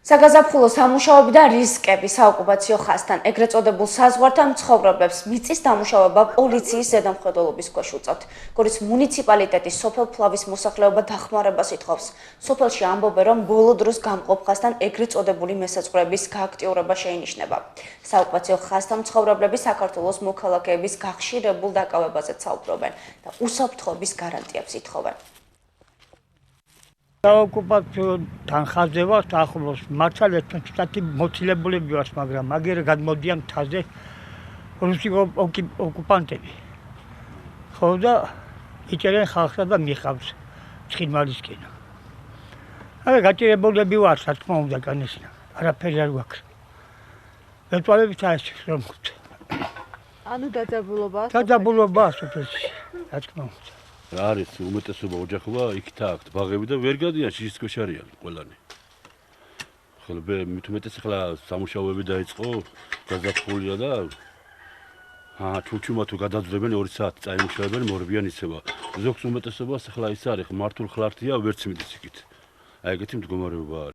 საგაზაფხულო სამუშაოები და რისკები საოკუპაციო ხაზთან ეგრეთ წოდებულ საზღვართან მცხოვრებლებს მიწის დამუშავება პოლიციის ზედამხედველობის ქვეშ უწევთ. გორის მუნიციპალიტეტის სოფელ ფლავის მოსახლეობა დახმარებას ითხოვს. სოფელში ამბობენ, რომ ბოლო დროს გამყოფ ხაზთან ეგრეთ წოდებული მესაწყვრების გააქტიურება შეინიშნება. საოკუპაციო ხაზთან მცხოვრებლები საქართველოს მოქალაქეების გახშირებულ დაკავებაზე საუბრობენ და უსაფრთხოების გარანტიებს ითხოვენ. საოკუპაციო ხაზზე ვართ ახლოს, მართალია სტატი მოცილებულები ვართ, მაგრამ მაგერ გადმოდიან მთაზე რუსი ოკუპანტები. ხო და იჭერენ ხალხსა და მიხავს ცხინვალისკენ. არა გაჭირებულები ვართ, რა თქმა უნდა, განესნა. არაფერი არ გვაქვს. ეწვალებით აიჩეს რომ ხუთ. ანუ დაძაბულობაა? დაძაბულობაა სოფელში, რა თქმა უნდა. არის უმეტესობა ოჯახობა იქით აქვს ბაღები და ვერ გადიან შიშის ქვეშ არიან ყველანი. ხოლო მით უმეტეს ახლა სამუშაოები დაიწყო, გაზაფხულია და ჩურჩუმა თუ გადაძლებენ 2 საათი წაიმუშავებენ, მორბიან იცება. ზოგს უმეტესობას ახლა ის არის, მართულ ხლართია, ვერც მიდის იქით. აი ეგეთი მდგომარეობა არის.